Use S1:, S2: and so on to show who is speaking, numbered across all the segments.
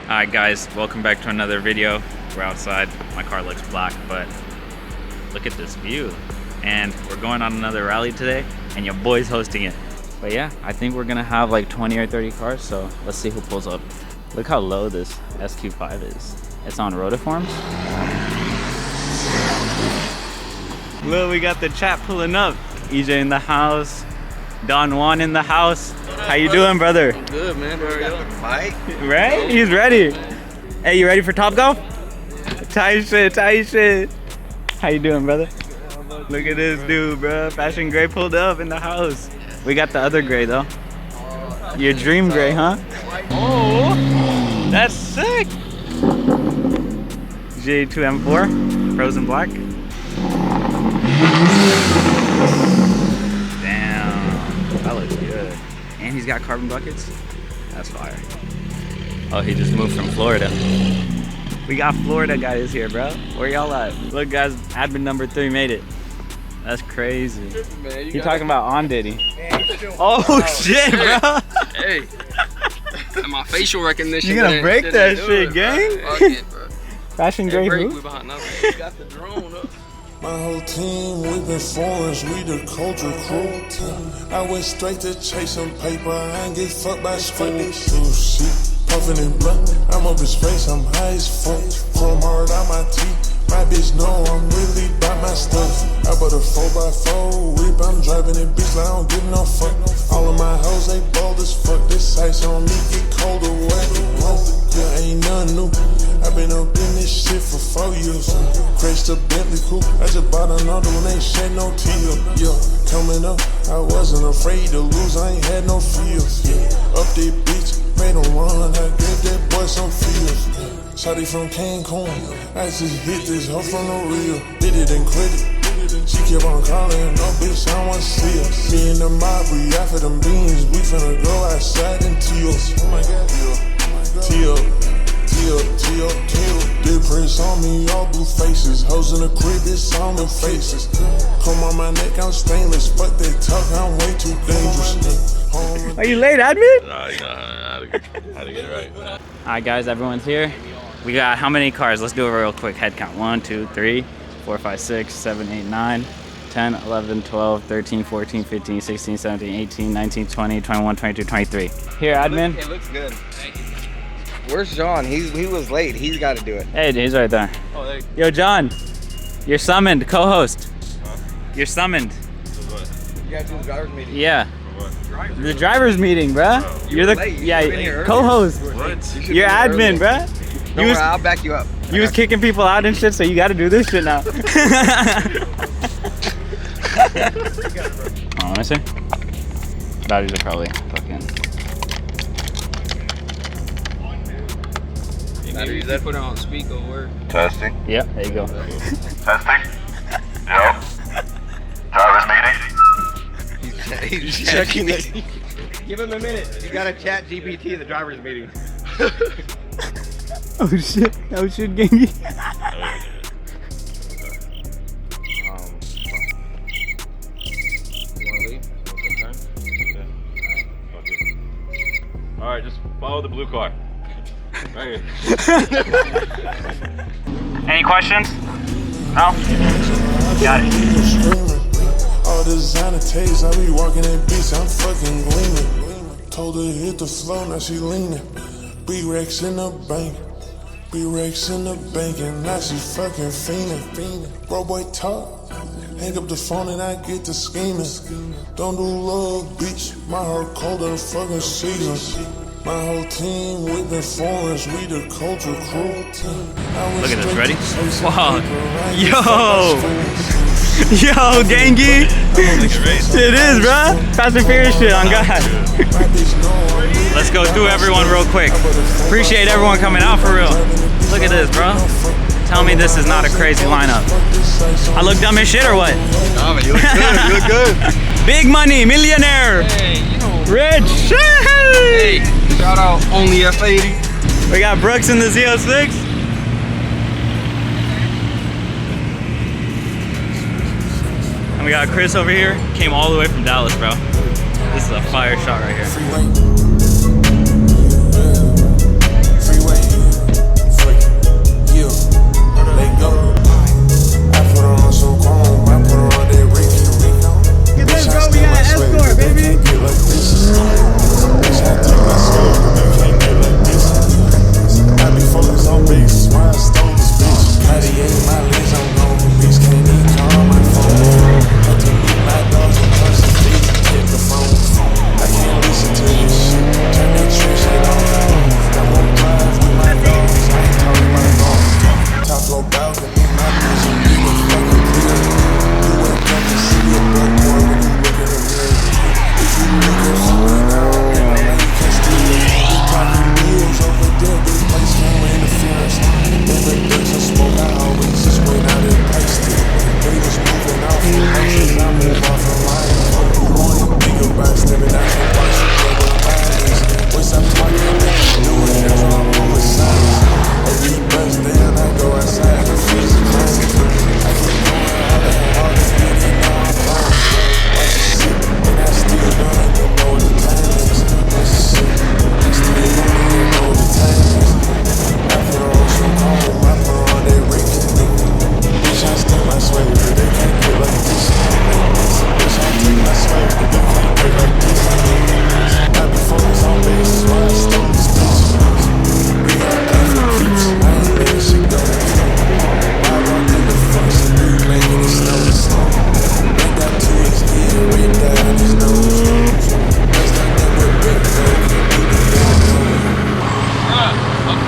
S1: Alright guys, welcome back to another video. We're outside. My car looks black, but look at this view. And we're going on another rally today, and your boy's hosting it. But yeah, I think we're gonna have like 20 or 30 cars, so let's see who pulls up. Look how low this SQ5 is. It's on rotiforms. Look, we got the chat pulling up. EJ in the house. Don Juan in the house. How you doing, brother?
S2: I'm good, man. Mike?
S1: Right? He's ready. Hey, you ready for Top Golf? Tight shit. How you doing, brother? Look at this dude, bro. Fashion Gray pulled up in the house. We got the other gray, though. Your dream gray, huh? Oh, that's sick. J2 M4, frozen black. That looks good. And he's got carbon buckets. That's fire. Oh, he just moved from Florida. We got Florida guys here, bro. Where y'all at? Look, guys, admin number 3 made it. That's crazy. Man, you talking about on Diddy? Oh shit, bro.
S2: Hey, my facial recognition.
S1: You gonna break that shit, gang?
S2: Fuck it, bro.
S1: Fashion Gray who?
S2: We behind nothing. You got the drone up.
S3: My whole team, we've been foreigners, we the culture crew. I went straight to chasing paper, I ain't get fucked by schools. Oh shit, puffin' and blunt, I'm up in space, I'm high as fuck. Chrome hard out my teeth, my bitch know I'm really about my stuff. I bought a 4x4 whip, I'm driving it, bitch, like I don't give no fuck. All of my hoes, they bold as fuck, this ice on me get colder, wet. Yeah, ain't nothing new. I've been up in this shit for 4 years. Crashed a Bentley coupe. I just bought another one, ain't shed no tears. Yeah, coming up, I wasn't afraid to lose. I ain't had no fears. Yeah, up that bitch, made him run. I gave that boy some feels. Shawty from Cancun. I just hit this hoe from the real. Did it and quit it. She kept on calling, no bitch, I don't wanna see her. Me and the mob, we out for them beans. We finna go outside in teals. Oh my god, Teal. Did prints on me, all blue faces. Hoes in the crib, it's on their faces. Come on my neck, I'm stainless. But they talk, I'm way too dangerous.
S1: Are you late, admin?
S4: Nah, you know how to get it right.
S1: Alright guys, everyone's here. We got how many cars? Let's do a real quick head count. 1, 2, 3, 4, 5, 6, 7, 8, 9, 10, 11, 12, 13, 14, 15, 16, 17, 18, 19, 20, 21, 22, 23. Here, admin.
S2: It looks good. Thank you. Where's John? He was late. He's got to do it.
S1: Hey, he's right there.
S4: Oh, there you go.
S1: Yo, John, you're summoned, co-host.
S4: Huh?
S1: You're summoned.
S2: You got to do the driver's meeting.
S1: Yeah.
S4: For what?
S1: The driver's meeting, bruh.
S4: Oh.
S1: You're the co-host.
S4: What?
S1: You're admin, bruh.
S2: Don't worry, I'll back you up.
S1: You was kicking people out and shit, so you got to do this shit now. Oh, let me see. Batteries are probably fucking.
S2: Maybe you put it on speaker or work.
S4: Testing.
S1: Yeah, there you go.
S4: Testing. Yo. Driver's meeting.
S2: He's checking it. Give him a minute. You got to chat GPT in the driver's meeting.
S1: Oh shit. Oh shit, gangy.
S2: You want to leave?
S4: All right, just follow the blue car. Right here.
S1: Any questions? No? Got it.
S3: All designer taste, I be walking that bitch, I'm fucking gleaming. Told her to hit the floor, now she leaning. Big racks in the bank. Big racks in the bank, and now she fucking fiending. Bro boy talk. Hang up the phone and I get to scheming. Don't do love, bitch. My heart cold in the fucking season. My whole team, we've been foreigners, we the culture crew.
S1: Look at this, ready? Wow. Yo! Yo, gangy! It is, bruh! Fast and Furious shit on God. Let's go through everyone real quick. Appreciate everyone coming out for real. Look at this, bro. Tell me this is not a crazy lineup. I look dumb as shit or what?
S2: Nah, man, you look good. You look good.
S1: Big money, millionaire.
S2: Hey, you know.
S1: Rich.
S2: Hey, shout out Only F80.
S1: We got Brooks in the Z06. And we got Chris over here. Came all the way from Dallas, bro. This is a fire shot right here.
S3: Freeway.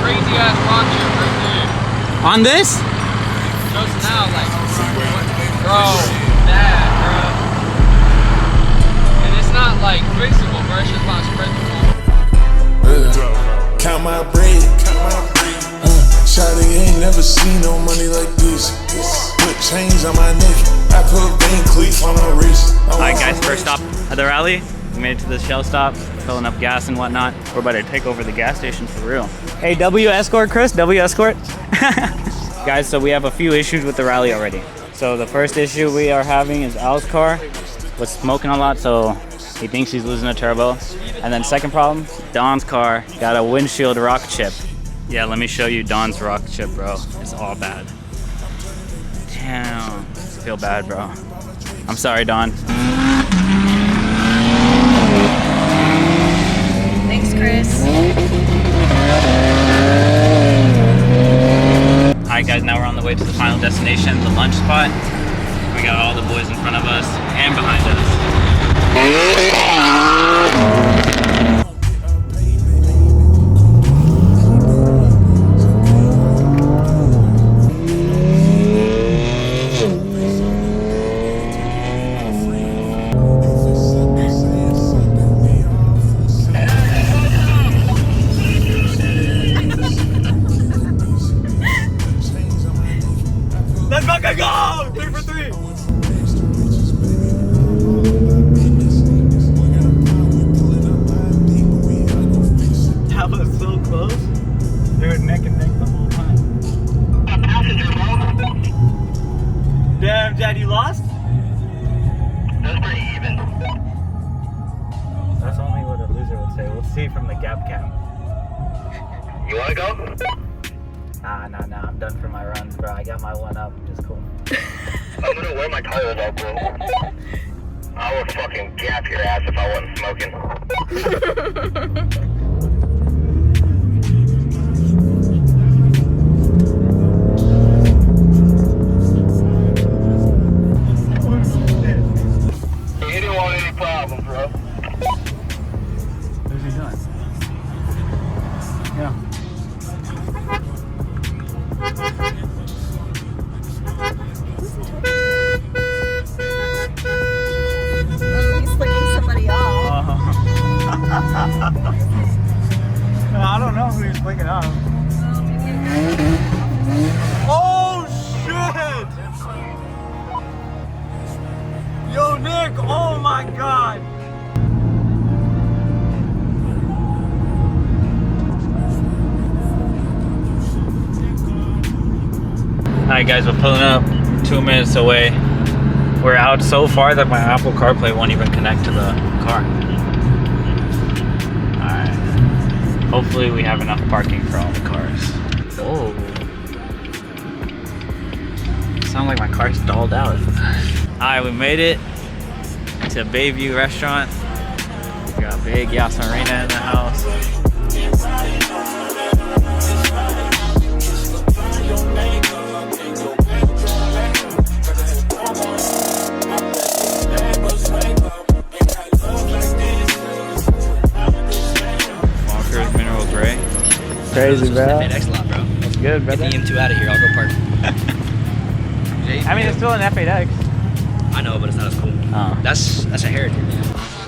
S5: crazy ass rock chip right there.
S1: On this?
S5: Just now, like, bro, bad, bro. And it's not like fixable, bro. It's just about spreadable.
S3: Count my bread, shawty ain't never seen no money like this. Put chains on my neck, I put Van Cleef on my wrist.
S1: Alright guys, first stop at the rally. We made it to the Shell stop, filling up gas and whatnot. We're about to take over the gas station for real. Hey, W Escort, Chris, W Escort. Guys, so we have a few issues with the rally already. So the first issue we are having is Al's car was smoking a lot, so he thinks he's losing a turbo. And then second problem, Don's car got a windshield rock chip. Yeah, let me show you Don's rock chip, bro. It's all bad. Damn, I feel bad, bro. I'm sorry, Don.
S6: Thanks, Chris.
S1: Alright guys, now we're on the way to the final destination, the lunch spot. We got all the boys in front of us and behind us. Let's fucking go! 3 for 3! That was so close. They were neck and neck the whole time. Damn, Dad, you lost?
S2: That's pretty even.
S1: That's only what a loser would say. We'll see from the gap cam.
S2: You wanna go?
S1: Nah, I'm done for my runs, bro. I got my one up, just cool.
S2: I'm gonna wear my tires out, bro. I would fucking gap your ass if I wasn't smoking. You didn't want any problems, bro.
S1: What's he doing? Yeah.
S6: He's flicking somebody off.
S1: I don't know who he's flicking off. Oh shit! Yo, Nick! Oh my god! Alright guys, we're pulling up 2 minutes away. We're out so far that my Apple CarPlay won't even connect to the car. Alright. Hopefully we have enough parking for all the cars. Whoa. Sounds like my car's stalled out. Alright, we made it to Bayview Restaurant. We got big Yas Marina in the house. Crazy, bro.
S5: Thanks a lot, bro.
S1: That's good, brother.
S5: Get the M2 out of here. I'll go park.
S1: I mean, it's still an F8X.
S5: I know, but it's not as cool.
S1: Oh.
S5: That's a heritage.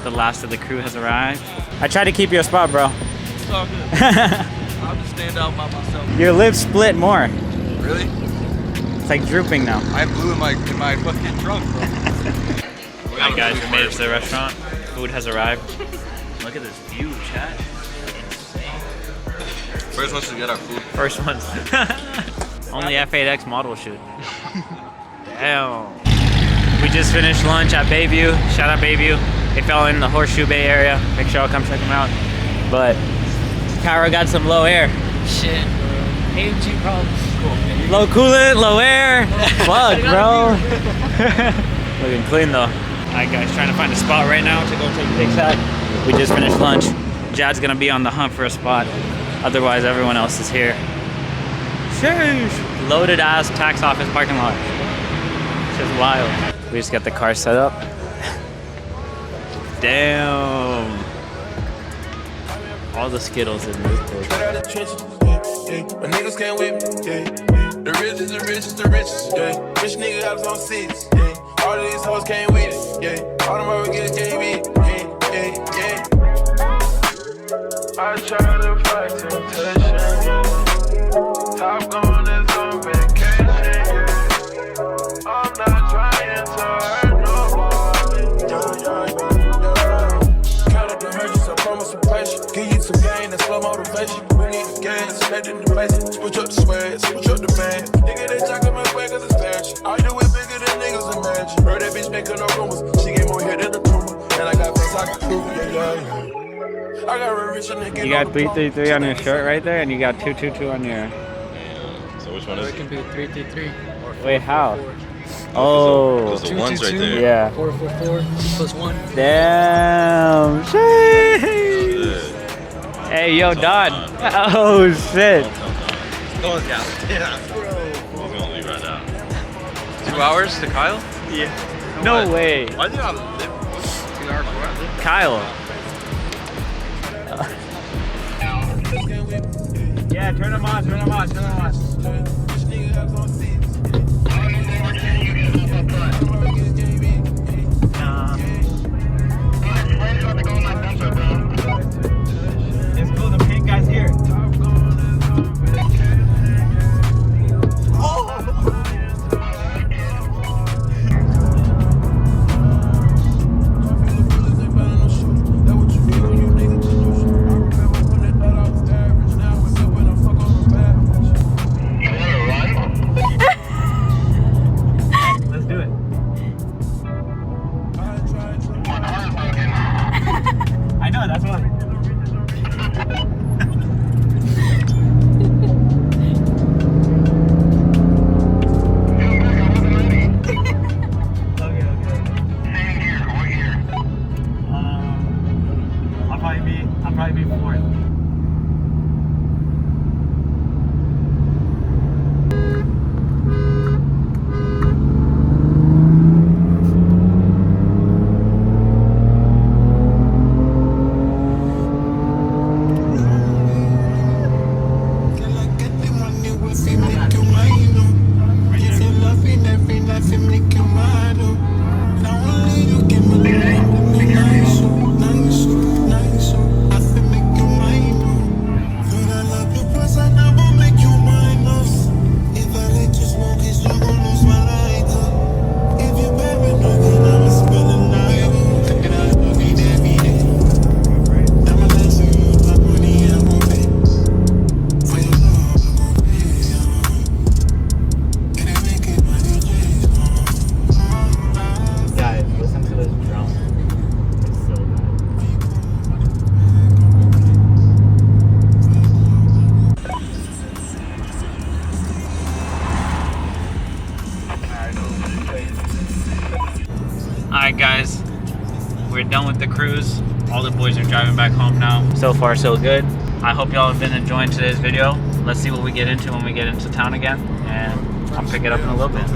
S1: The last of the crew has arrived. I tried to keep you a spot, bro.
S5: It's all good. I'll just stand out by myself.
S1: Your lips split more.
S5: Really?
S1: It's like drooping now.
S5: I have glue in my fucking trunk, bro.
S1: Alright guys, we made it to the restaurant. Food has arrived. Look at this view, chat.
S5: First ones to get our food.
S1: First ones. Only F8X model shoot. Damn. We just finished lunch at Bayview. Shout out Bayview. They fell in the Horseshoe Bay area. Make sure I'll come check them out. But Kyra got some low air.
S5: Shit. AMG problems. Cool.
S1: Low coolant, low air. Fuck, bro. Looking clean though. Alright guys, trying to find a spot right now to go take pics at. We just finished lunch. Jad's gonna be on the hunt for a spot. Otherwise, everyone else is here. Sheesh. Loaded ass tax office parking lot. It's just wild. We just got the car set up. Damn. All the Skittles in this place.
S3: yeah. My niggas can't whip me, yeah. The richest, the richest, the richest, yeah. Rich nigga got us on 6, yeah. All of these hoes came with it, yeah. All them hoes get KB, yeah, yeah, yeah. I try to fight temptation, yeah. Top gun is on vacation, yeah. I'm not trying to hurt nobody, yeah. Count up the hurts, I promise some patience. Give you some gain and slow motivation. We need the gas, head in the place. Switch up the swag, switch up the band. Nigga, they jacking my swag cause it's fashion. I do it bigger than niggas imagine. Heard that bitch making no rumors. She get more hit than the tumor. And I got things I can prove, yeah. I got rich and nigga.
S1: You got 333 on your shirt right there, and you got 222 on your.
S4: So which one is
S5: It can
S4: it?
S5: be 333.
S1: Wait, how? Oh.
S4: Those are the ones right there.
S1: Yeah.
S5: 444 plus 1.
S1: Damn. Shit. Hey, yo, Don. Oh, shit.
S4: Going down. Yeah. He's gonna leave right now. 2 hours to Kyle?
S1: Yeah. No way.
S4: Why do you not live? 2 hours for what?
S1: Kyle. Yeah, turn them on, turn them on, turn them on. It's cool, the pink guy's here. Let's do it. I know, that's why. I'll probably be fourth. Alright guys, we're done with the cruise. All the boys are driving back home now. So far so good. I hope y'all have been enjoying today's video. Let's see what we get into when we get into town again, and I'll pick it up in a little bit.